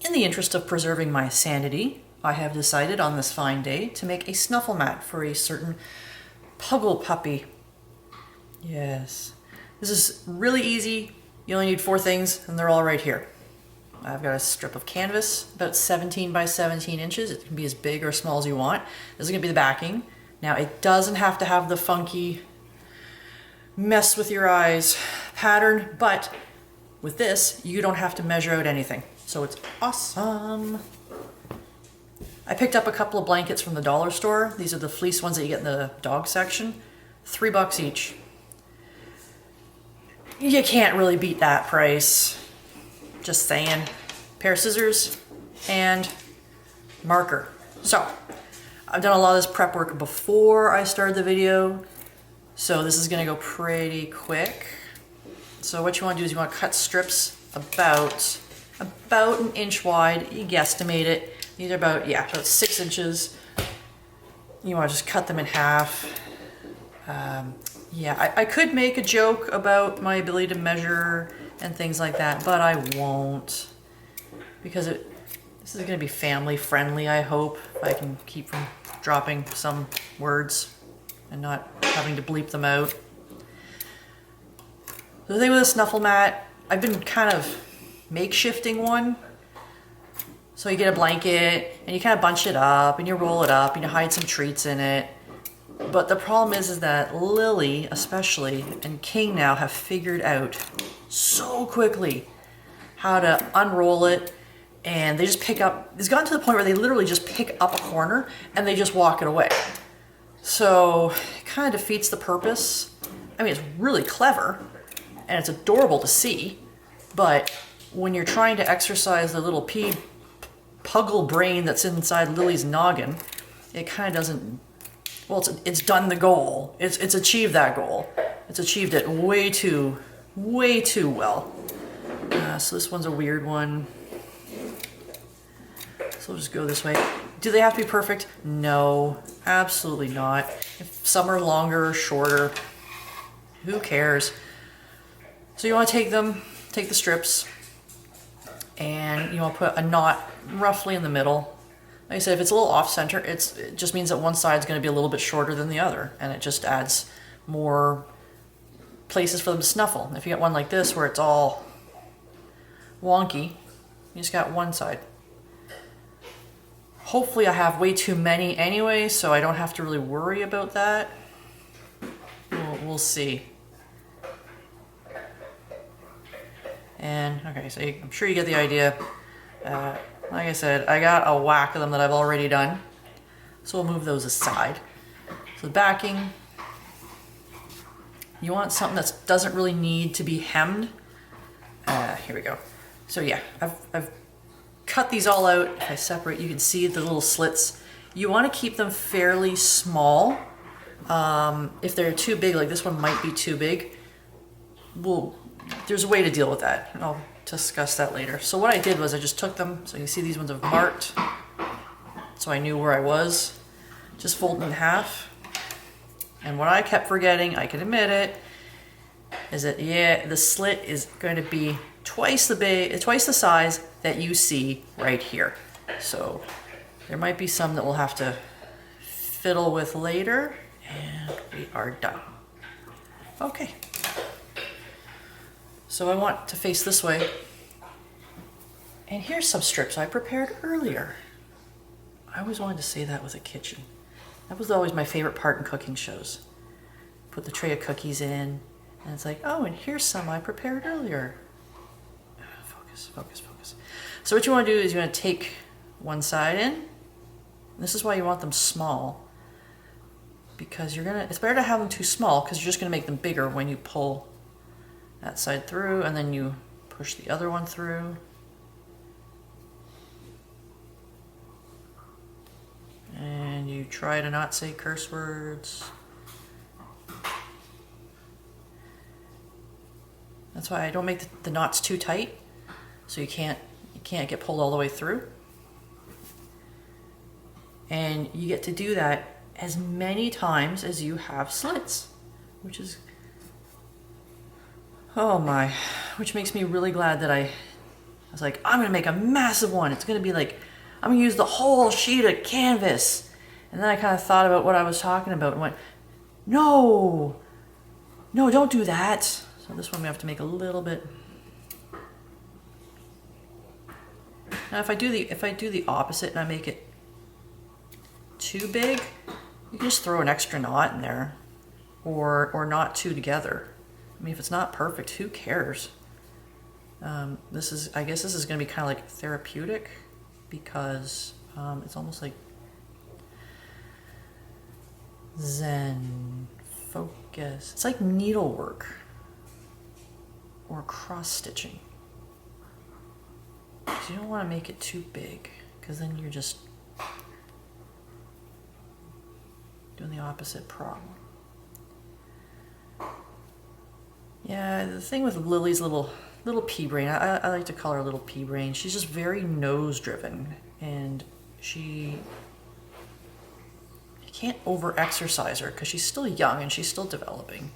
In the interest of preserving my sanity, I have decided on this fine day to make a snuffle mat for a certain puggle puppy. Yes, this is really easy. You only need 4 things and they're all right here. I've got a strip of canvas, about 17 by 17 inches. It can be as big or small as you want. This is gonna be the backing. Now it doesn't have to have the funky mess with your eyes pattern, but with this, you don't have to measure out anything. So it's awesome. I picked up a couple of blankets from the dollar store. These are the fleece ones that you get in the dog section. $3 each. You can't really beat that price. Just saying. Pair of scissors and marker. So, I've done a lot of this prep work before I started the video, so this is gonna go pretty quick. So what you wanna do is you wanna cut strips about an inch wide. You guesstimate it. These are about 6 inches. You wanna just cut them in half. I could make a joke about my ability to measure and things like that, but I won't, because this is gonna be family friendly, I hope. If I can keep from dropping some words and not having to bleep them out. The thing with a snuffle mat, I've been kind of makeshifting one. So you get a blanket and you kind of bunch it up and you roll it up and you hide some treats in it. But the problem is that Lily, especially, and King now have figured out so quickly how to unroll it, and they just pick up, it's gotten to the point where they literally just pick up a corner and they just walk it away. So it kind of defeats the purpose. I mean, it's really clever and it's adorable to see, but when you're trying to exercise the little puggle brain that's inside Lily's noggin, it kind of doesn't, well, it's done the goal. It's achieved that goal. It's achieved it way too well. So this one's a weird one. So we'll just go this way. Do they have to be perfect? No, absolutely not. If some are longer or shorter, who cares? So you want to take the strips, and you want to put a knot roughly in the middle. Like I said, if it's a little off center, it just means that one side's going to be a little bit shorter than the other, and it just adds more places for them to snuffle. If you get one like this where it's all wonky, you just got one side. Hopefully I have way too many anyway, so I don't have to really worry about that. We'll see. And, okay, so I'm sure you get the idea. Like I said, I got a whack of them that I've already done. So we'll move those aside. So the backing, you want something that doesn't really need to be hemmed. Here we go. So yeah, I've cut these all out. If I separate, you can see the little slits. You want to keep them fairly small. If they're too big, like this one might be too big, there's a way to deal with that. I'll discuss that later. So what I did was I just took them, so you see these ones have marked, so I knew where I was. Just fold them in half. And what I kept forgetting, I can admit it, is that the slit is going to be twice the size that you see right here. So there might be some that we'll have to fiddle with later, and we are done. Okay. So I want to face this way. And here's some strips I prepared earlier. I always wanted to say that with a kitchen. That was always my favorite part in cooking shows. Put the tray of cookies in, and it's like, oh, and here's some I prepared earlier. Focus. So what you want to do is you want to take one side in. This is why you want them small, because it's better to have them too small, because you're just going to make them bigger when you pull that side through, and then you push the other one through. And you try to not say curse words. That's why I don't make the knots too tight, so you can't get pulled all the way through. And you get to do that as many times as you have slits, which is, oh my, which makes me really glad that I I was like, I'm gonna make a massive one. It's gonna be like, I'm gonna use the whole sheet of canvas. And then I kind of thought about what I was talking about and went, no, don't do that. So this one we have to make a little bit. Now if I do the opposite and I make it too big, you can just throw an extra knot in there, or knot two together. I mean, if it's not perfect, who cares? I guess this is going to be kind of like therapeutic, because it's almost like Zen, focus. It's like needlework or cross stitching. So you don't want to make it too big, because then you're just doing the opposite problem. Yeah, the thing with Lily's little pea brain, I like to call her little pea brain. She's just very nose driven, and you can't over exercise her because she's still young and she's still developing.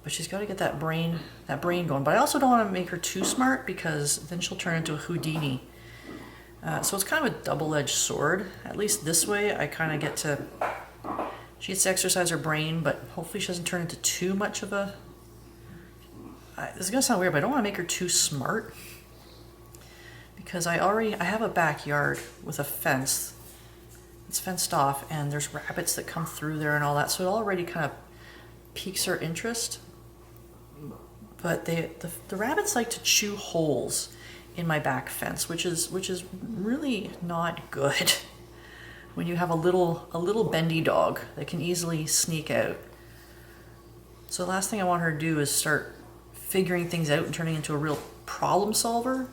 But she's got to get that brain going. But I also don't want to make her too smart, because then she'll turn into a Houdini. So it's kind of a double-edged sword. At least this way, I kind of get to. She gets to exercise her brain, but hopefully she doesn't turn into too much of a. This is gonna sound weird, but I don't want to make her too smart, because I have a backyard with a fence. It's fenced off, and there's rabbits that come through there and all that, so it already kind of piques her interest. But the rabbits like to chew holes in my back fence, which is really not good when you have a little bendy dog that can easily sneak out. So the last thing I want her to do is start figuring things out and turning into a real problem solver.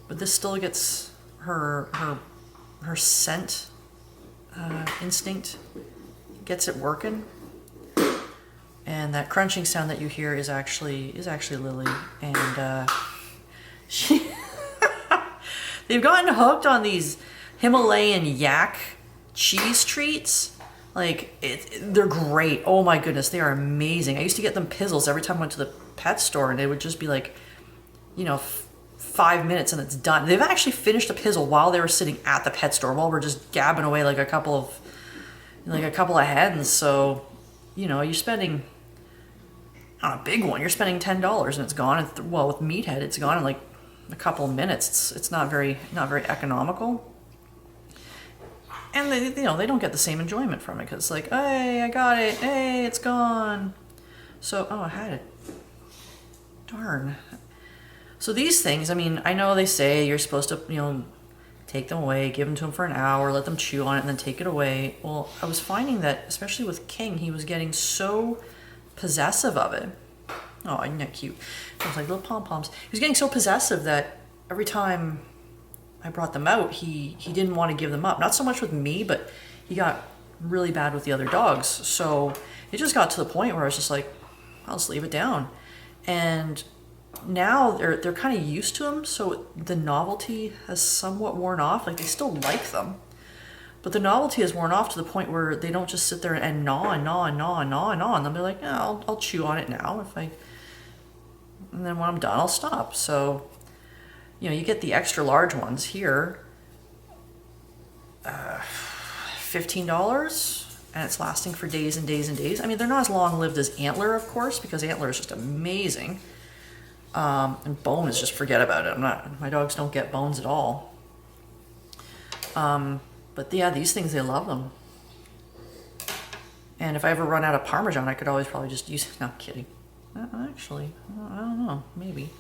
But this still gets her scent instinct, gets it working. And that crunching sound that you hear is actually Lily, and they've gotten hooked on these Himalayan yak cheese treats. Like, they're great. Oh my goodness, they are amazing. I used to get them pizzles every time I went to the pet store, and they would just be like, 5 minutes and it's done. They've actually finished a pizzle while they were sitting at the pet store, while we're just gabbing away like a couple of hens. So, you're spending, on a big one, you're spending $10 and it's gone. And with Meathead, it's gone in like a couple of minutes. It's not very economical. And they don't get the same enjoyment from it, because it's like, hey, I got it. Hey, it's gone. So, I had it. Darn. So these things, I mean, I know they say you're supposed to, take them away, give them to him for an hour, let them chew on it, and then take it away. Well, I was finding that, especially with King, he was getting so possessive of it. Oh, isn't that cute? It was like little pom-poms. He was getting so possessive that every time I brought them out, he didn't want to give them up. Not so much with me, but he got really bad with the other dogs. So it just got to the point where I was just like, I'll just leave it down. And now they're kind of used to them, so the novelty has somewhat worn off. Like, they still like them, but the novelty has worn off to the point where they don't just sit there and gnaw and gnaw and gnaw and gnaw and gnaw. And then they're like, yeah, I'll chew on it now and then when I'm done, I'll stop. So, you get the extra large ones here, $15, and it's lasting for days and days and days. I mean, they're not as long lived as Antler, of course, because Antler is just amazing. And bone is just, forget about it. My dogs don't get bones at all. But yeah, these things, they love them. And if I ever run out of Parmesan, I could always probably just use, no, I'm kidding. Actually, I don't know, maybe.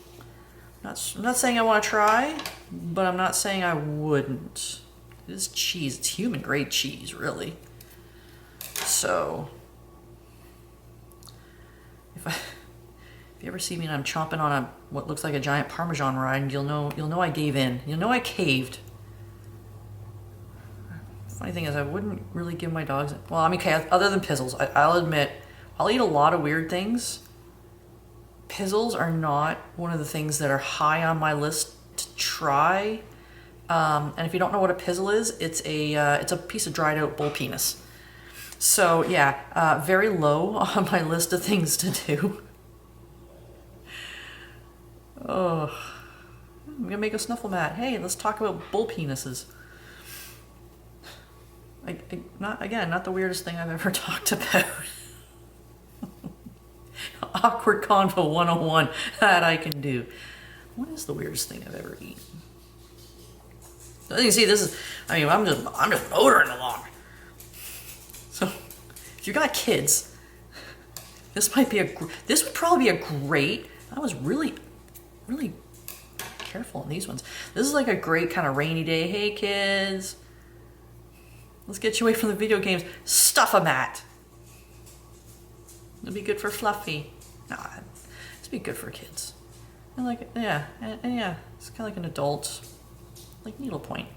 I'm not saying I want to try, but I'm not saying I wouldn't. It's cheese, it's human grade cheese, really. So, if you ever see me and I'm chomping on what looks like a giant Parmesan rind, you'll know I gave in. You'll know I caved. Funny thing is, I wouldn't really give my dogs. Well, I mean, okay, other than pizzles, I'll admit, I'll eat a lot of weird things. Pizzles are not one of the things that are high on my list to try. And if you don't know what a pizzle is, it's a piece of dried out bull penis. So yeah, very low on my list of things to do. Oh, I'm gonna make a snuffle mat. Hey, let's talk about bull penises. Not the weirdest thing I've ever talked about. Awkward Convo 101 that I can do. What is the weirdest thing I've ever eaten? You see, this is, I mean, I'm just motoring along. So, if you got kids, this would probably be a great, I was really careful on these ones. This is like a great kind of rainy day. Hey kids, let's get you away from the video games. Stuff a mat. It'll be good for Fluffy. Nah, it'll be good for kids. And like, yeah, and yeah, it's kind of like an adult, like needlepoint.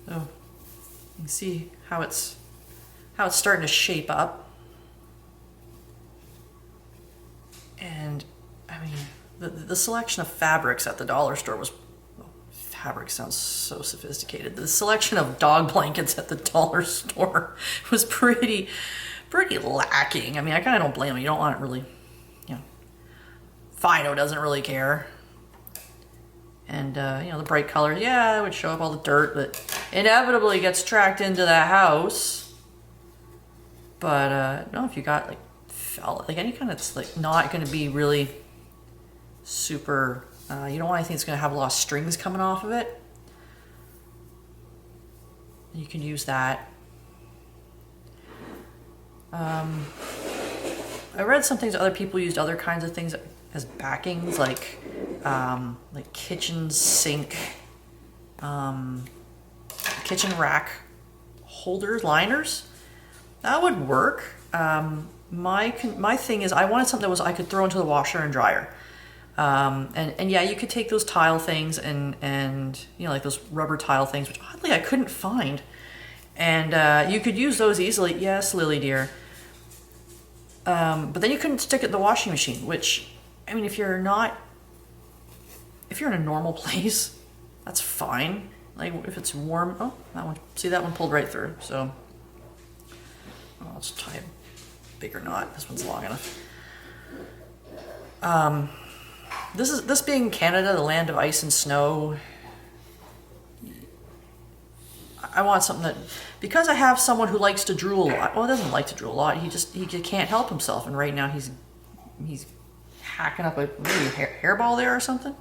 So you can see how it's starting to shape up. And I mean, the selection of fabrics at the dollar store was, fabric sounds so sophisticated. The selection of dog blankets at the dollar store was pretty lacking. I mean, I kind of don't blame them. You don't want it really, you know. Fido doesn't really care. And, you know, the bright colors, yeah, it would show up all the dirt that inevitably gets tracked into the house. But, no, if you got, like, felt, like any kind of, like, not going to be really super, you don't want anything that's going to have a lot of strings coming off of it. You can use that. I read some things other people used other kinds of things as backings, like kitchen sink, kitchen rack holders, liners. That would work. My thing is I wanted something that I could throw into the washer and dryer. And yeah, you could take those tile things and you know, like those rubber tile things, which oddly I couldn't find. And you could use those easily. Yes, Lily dear. But then you couldn't stick it in the washing machine, which, I mean, if you're in a normal place, that's fine. Like if it's warm, oh, that one, see that one pulled right through. So I'll just tie a bigger knot. This one's long enough. This being Canada, the land of ice and snow, I want something that, because I have someone who likes to drool a lot. Well, doesn't like to drool a lot. He just can't help himself. And right now he's hacking up a hairball there or something.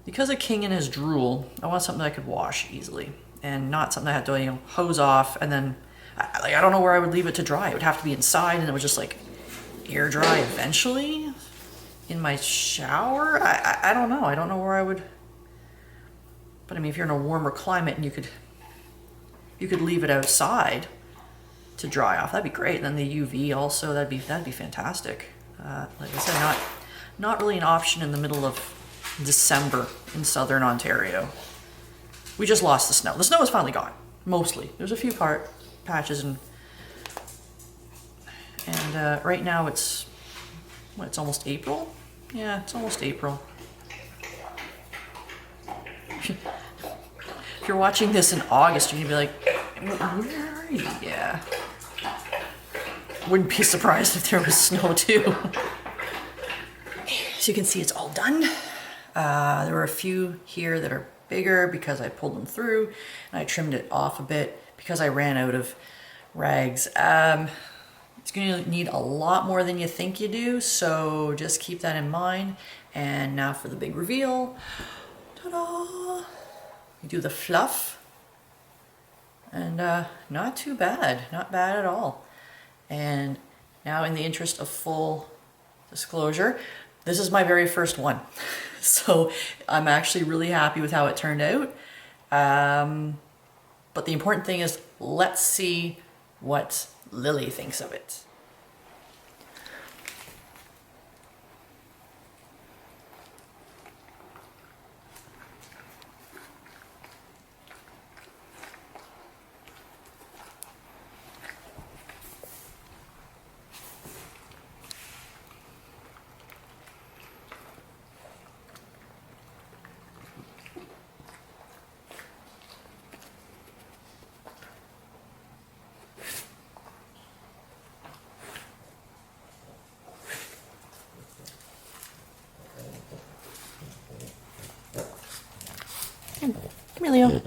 Because of King and his drool, I want something that I could wash easily and not something I had to, you know, hose off and then I don't know where I would leave it to dry. It would have to be inside and it was just like air dry eventually in my shower. I don't know. I don't know where I would. But I mean, if you're in a warmer climate and you could leave it outside to dry off, that'd be great. And then the UV also, that'd be fantastic. Like I said, not really an option in the middle of December in southern Ontario. We just lost the snow. The snow is finally gone, mostly. There's a few patches and right now it's almost April. Yeah, it's almost April. If you're watching this in August, you're gonna be like, where are you? Yeah. Wouldn't be surprised if there was snow too. So you can see it's all done. There were a few here that are bigger because I pulled them through and I trimmed it off a bit because I ran out of rags. It's going to need a lot more than you think you do, so just keep that in mind. And now for the big reveal. Ta-da! You do the fluff. And not too bad, not bad at all. And now in the interest of full disclosure, this is my very first one. So I'm actually really happy with how it turned out. But the important thing is, let's see what Lily thinks of it. Come here, Leo.